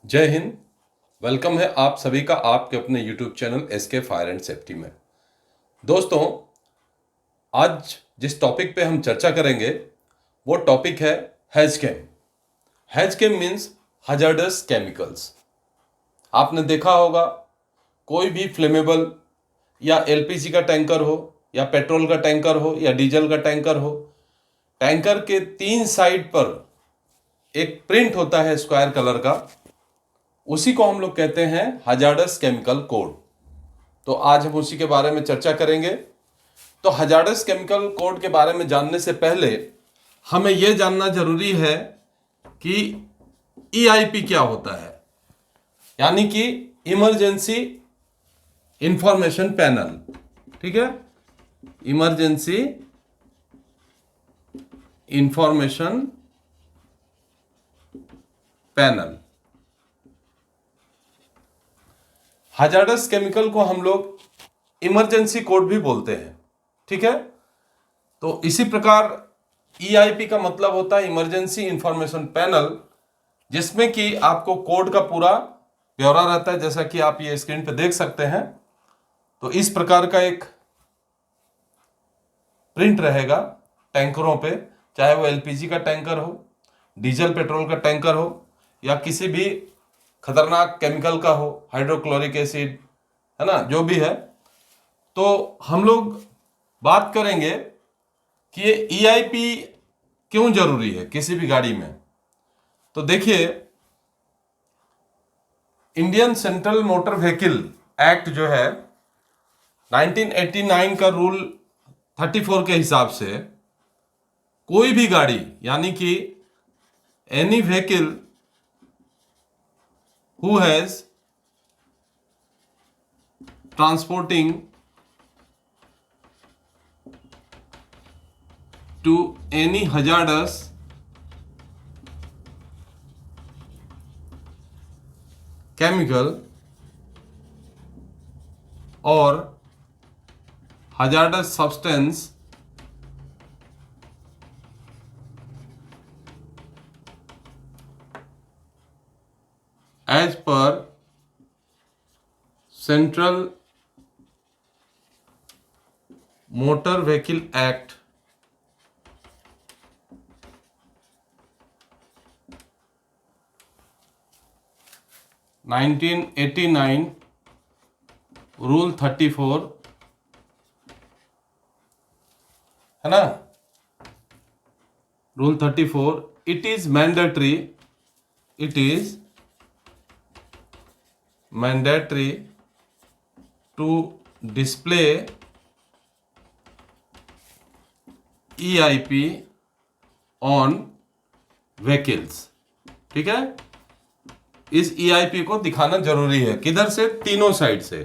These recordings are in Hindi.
जय हिंद। वेलकम है आप सभी का आपके अपने YouTube channel SK fire and safety में। दोस्तों, आज जिस टॉपिक पे हम चर्चा करेंगे वो टॉपिक है हैजकैम। हैजकैम मीन्स हजार्डस केमिकल्स। आपने देखा होगा, कोई भी फ्लेमेबल या एलपीजी का टैंकर हो या पेट्रोल का टैंकर हो या डीजल का टैंकर हो, टैंकर के 3 साइड पर एक प्रिंट होता है स्क्वायर कलर का, उसी को हम लोग कहते हैं हजार्डस केमिकल कोड। तो आज हम उसी के बारे में चर्चा करेंगे। तो हजार्डस केमिकल कोड के बारे में जानने से पहले हमें यह जानना जरूरी है कि ईआईपी क्या होता है, यानी कि इमरजेंसी इंफॉर्मेशन पैनल। ठीक है, emergency information panel. Hazardous chemical को हम लोग इमरजेंसी कोड भी बोलते हैं। ठीक है, तो इसी प्रकार ईआईपी का मतलब होता है इमरजेंसी इंफॉर्मेशन पैनल, जिसमें कि आपको कोड का पूरा ब्यौरा रहता है, जैसा कि आप ये स्क्रीन पे देख सकते हैं। तो इस प्रकार का एक प्रिंट रहेगा टैंकरों पे, चाहे वो एलपीजी का टैंकर हो, डीजल पेट्रोल का टैंकर हो या किसी भी खतरनाक केमिकल का हो, हाइड्रोक्लोरिक एसिड, है ना, जो भी है। तो हम लोग बात करेंगे कि ये ईआईपी क्यों जरूरी है किसी भी गाड़ी में। तो देखिए, Indian central motor vehicle act जो है 1989 का रूल 34 के हिसाब से कोई भी गाड़ी, यानी कि any vehicle who has transporting to any hazardous chemical or hazardous substance as per Central Motor Vehicle Act 1989 rule 34, है ना, rule 34, it is mandatory to display EIP on vehicles। ठीक है, इस EIP को दिखाना जरूरी है। किधर से? तीनों साइड से,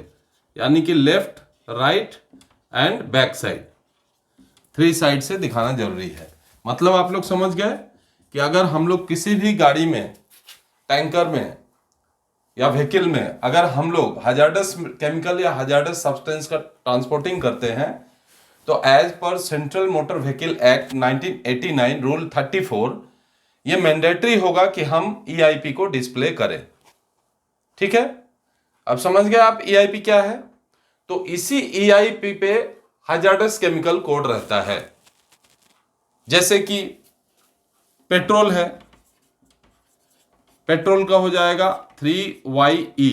यानी कि left, right and back side, 3 side से दिखाना जरूरी है। मतलब आप लोग समझ गए कि अगर हम लोग किसी भी गाड़ी में, टैंकर में या व्हीकल में अगर हम लोग हजार्डस केमिकल या हजार्डस सब्सटेंस का ट्रांसपोर्टिंग करते हैं, तो एज पर central motor vehicle act 1989 rule 34 ये मैंडेटरी होगा कि हम ईआईपी को डिस्प्ले करें। ठीक है, अब समझ गए आप ईआईपी क्या है। तो इसी ईआईपी पे हजार्डस केमिकल कोड रहता है। जैसे कि पेट्रोल है, पेट्रोल का हो जाएगा 3YE।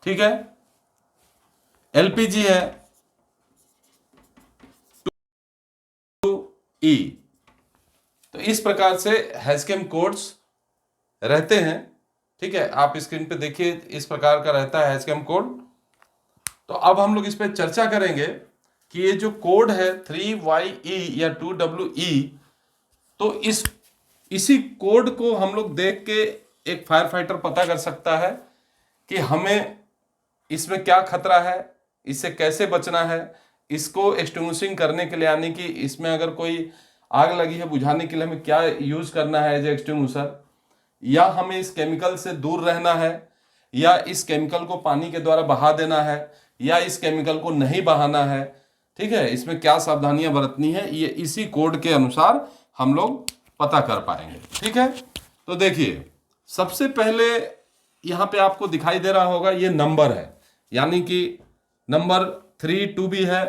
ठीक है, एलपीजी है 2E। तो इस प्रकार से हैजकैम कोड्स रहते हैं। ठीक है, आप स्क्रीन पे देखिए, इस प्रकार का रहता है हैजकैम कोड। तो अब हम लोग इस पे चर्चा करेंगे कि ये जो कोड है 3YE या 2WE, तो इसी कोड को हम लोग देख के एक फायर फाइटर पता कर सकता है कि हमें इसमें क्या खतरा है, इससे कैसे बचना है, इसको एक्सटिंग्विशिंग करने के लिए, यानी कि इसमें अगर कोई आग लगी है बुझाने के लिए हमें क्या यूज करना है एज एक्सटिंग्विशर, या हमें इस केमिकल से दूर रहना है, या इस केमिकल को पानी के द्वारा बहा देना है, या इस केमिकल को नहीं बहाना है। ठीक है, इसमें क्या सावधानियां बरतनी है, ये इसी कोड के अनुसार हम लोग पता कर पाएंगे। ठीक है, तो देखिए, सबसे पहले यहाँ पे आपको दिखाई दे रहा होगा ये नंबर है, यानी कि नंबर 3 2 भी है।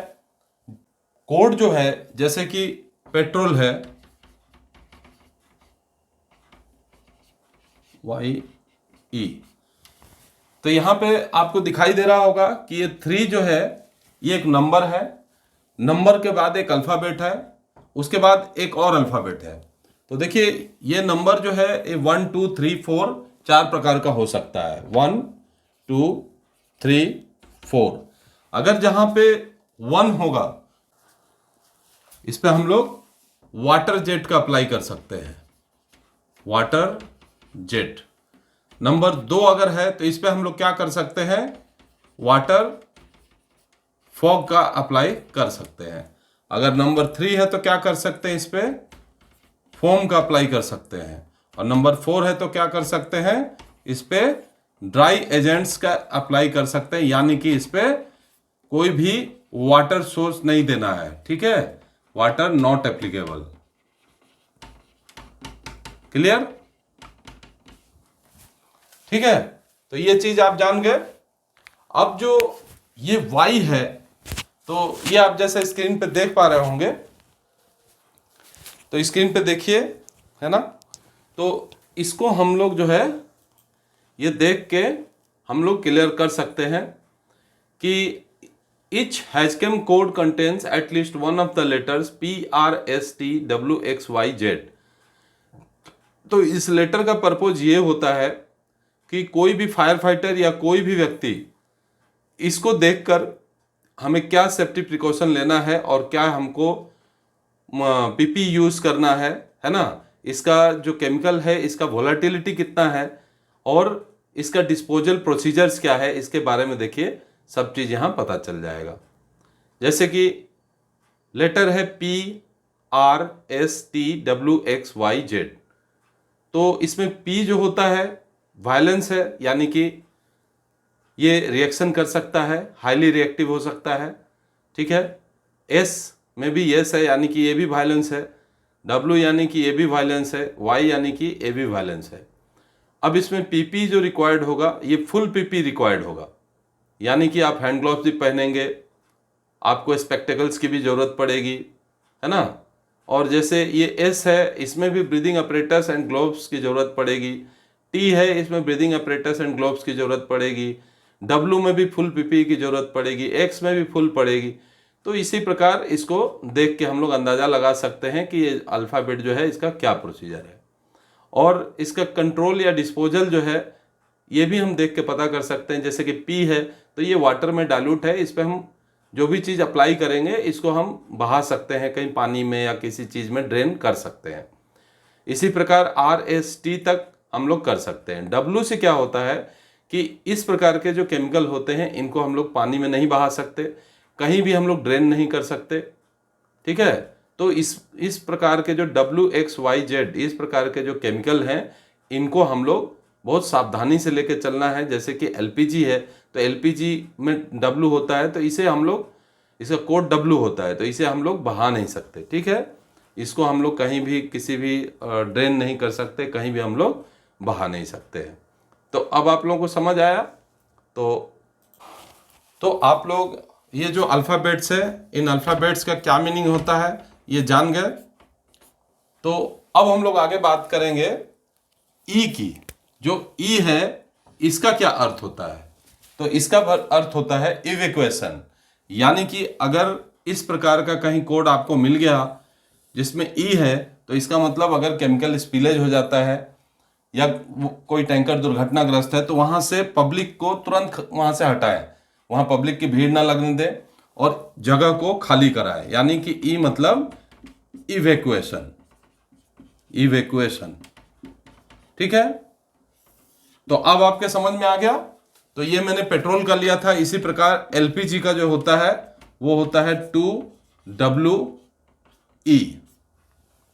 कोड जो है जैसे कि पेट्रोल है YE, तो यहाँ पे आपको दिखाई दे रहा होगा कि ये 3 जो है ये एक नंबर है, नंबर के बाद एक अल्फ़ाबेट है, उसके बाद एक और अल्फ़ाबेट है। तो देखिए ये नंबर जो है ये 1 2 3 4 4 प्रकार का हो सकता है, 1 2 3 4। अगर जहाँ पे 1 होगा इस पे हम लोग वाटर जेट का अप्लाई कर सकते हैं, वाटर जेट। नंबर 2 अगर है तो इस पे हम लोग क्या कर सकते हैं, वाटर फॉग का अप्लाई कर सकते हैं। अगर नंबर 3 है तो क्या कर सकते हैं, इस पे फोम का अप्लाई कर सकते हैं। और नंबर 4 है तो क्या कर सकते हैं, इस पे ड्राई एजेंट्स का अप्लाई कर सकते हैं, यानी कि इस पे कोई भी वाटर सोर्स नहीं देना है, ठीक है, वाटर नॉट एप्लीकेबल। क्लियर? ठीक है, तो ये चीज आप जान गए। अब जो ये वाई है तो ये आप जैसे स्क्रीन पे देख पा रहे होंगे, तो स्क्रीन पे देखिए, है ना। तो इसको हम लोग जो है ये देख के हम लोग क्लियर कर सकते हैं कि each HCAM code contains at least one of the letters PRSTWXYZ। तो इस लेटर का पर्पज ये होता है कि कोई भी फायर फाइटर या कोई भी व्यक्ति इसको देखकर हमें क्या सेफ्टी प्रिकॉशन लेना है और क्या हमको पीपी यूज करना है ना, इसका जो केमिकल है इसका वोलेटिलिटी कितना है और इसका डिस्पोजल प्रोसीजर्स क्या है, इसके बारे में देखिए सब चीज़ यहाँ पता चल जाएगा। जैसे कि लेटर है PRSTWXYZ, तो इसमें P जो होता है वायलेंस है, यानी कि ये रिएक्शन कर सकता है, हाईली रिएक्टिव हो सकता है, ठीक है। S में भी यस है, यानी कि ये भी वायलेंस है। W यानी कि ये भी वायलेंस है। Y यानी कि ये भी वायलेंस है। अब इसमें PP जो रिक्वायर्ड होगा ये फुल PP रिक्वायर्ड होगा, यानी कि आप हैंड ग्लोव्स भी पहनेंगे, आपको स्पेक्टेकल्स की भी ज़रूरत पड़ेगी, है ना। और जैसे ये S है इसमें भी ब्रीदिंग अपरेटस एंड ग्लोव्स की ज़रूरत पड़ेगी। T है इसमें ब्रीदिंग अपरेटस एंड ग्लोव्स की ज़रूरत पड़ेगी। W में भी फुल PPE की ज़रूरत पड़ेगी। X में भी फुल पड़ेगी। तो इसी प्रकार इसको देख के हम लोग अंदाज़ा लगा सकते हैं कि ये अल्फ़ाबेट जो है इसका क्या प्रोसीजर है, और इसका कंट्रोल या डिस्पोजल जो है ये भी हम देख के पता कर सकते हैं। जैसे कि P है तो ये वाटर में डाइल्यूट है, इस पर हम जो भी चीज़ अप्लाई करेंगे इसको हम बहा सकते हैं, कहीं पानी में या किसी चीज़ में ड्रेन कर सकते हैं। इसी प्रकार RST तक हम लोग कर सकते हैं। W से क्या होता है कि इस प्रकार के जो केमिकल होते हैं इनको हम लोग पानी में नहीं बहा सकते, कहीं भी हम लोग ड्रेन नहीं कर सकते, ठीक है। तो इस प्रकार के जो WXYZ इस प्रकार के जो केमिकल हैं इनको हम लोग बहुत सावधानी से लेके चलना है। जैसे कि LPG है तो LPG में W होता है, तो इसे हम लोग, इसका कोड W होता है, तो इसे हम लोग बहा नहीं सकते, ठीक है। इसको हम लोग कहीं भी किसी भी ड्रेन नहीं कर सकते, कहीं भी हम लोग बहा नहीं सकते हैं। तो अब आप लोगों को समझ आया। तो आप लोग ये जो अल्फ़ाबेट्स है इन अल्फ़ाबेट्स का क्या मीनिंग होता है ये जान गए। तो अब हम लोग आगे बात करेंगे ई की। जो ई है इसका क्या अर्थ होता है, तो इसका अर्थ होता है इवैक्यूएशन, यानी कि अगर इस प्रकार का कहीं कोड आपको मिल गया जिसमें ई है तो इसका मतलब अगर केमिकल स्पिलेज हो जाता है या कोई टैंकर दुर्घटनाग्रस्त है तो वहां से पब्लिक को तुरंत वहां से हटाएं, वहां पब्लिक की भीड़ ना लगने दें और जगह को खाली कराएं, यानी कि ई मतलब इवैक्यूएशन, इवैक्यूएशन, ठीक है। तो अब आपके समझ में आ गया। तो ये मैंने पेट्रोल का लिया था। इसी प्रकार LPG का जो होता है वो होता है 2WE।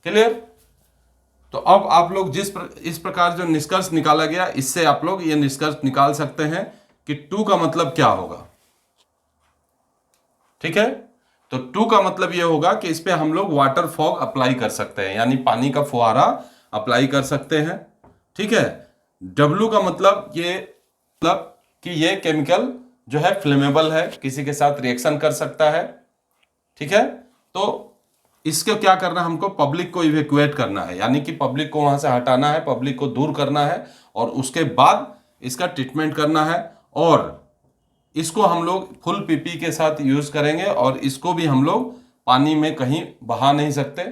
क्लियर? तो अब आप लोग इस प्रकार जो निष्कर्ष निकाला गया इससे आप लोग ये निष्कर्ष निकाल सकते हैं कि 2 का मतलब क्या होगा, ठीक है। तो 2 का मतलब ये होगा कि इस पे हम लोग वाटर फॉग अप्लाई कर सकते हैं, यानी पानी का फुहारा अप्लाई कर सकते हैं, ठीक है। W का मतलब ये मतलब कि ये केमिकल जो है फ्लेमेबल है, किसी के साथ रिएक्शन कर सकता है। ठीक है, तो इसको क्या करना है, हमको पब्लिक को इवैक्यूएट करना है, यानी कि पब्लिक को वहां से हटाना है, पब्लिक को दूर करना है और उसके बाद इसका ट्रीटमेंट करना है। और इसको हम लोग फुल पीपी के साथ यूज करेंगे और इसको भी हम लोग पानी में कहीं बहा नहीं सकते।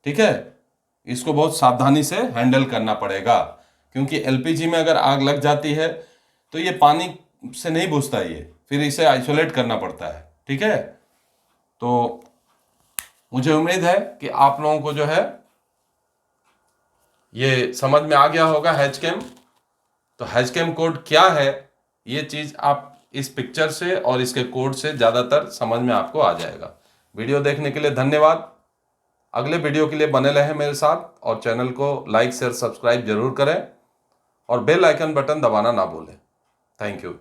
ठीक है, इसको बहुत सावधानी से हैंडल करना पड़ेगा, क्योंकि एलपीजी में अगर आग लग जाती है तो ये पानी से नहीं बुझता, ये फिर इसे आइसोलेट करना पड़ता है। ठीक है, तो मुझे उम्मीद है कि आप लोगों को जो है ये समझ में आ गया होगा हैजकेम। तो हैजकेम कोड क्या है, ये चीज़ आप इस पिक्चर से और इसके कोड से ज़्यादातर समझ में आपको आ जाएगा। वीडियो देखने के लिए धन्यवाद। अगले वीडियो के लिए बने रहें मेरे साथ और चैनल को लाइक शेयर सब्सक्राइब जरूर करें और बेल आइकन बटन दबाना ना भूलें। Thank you.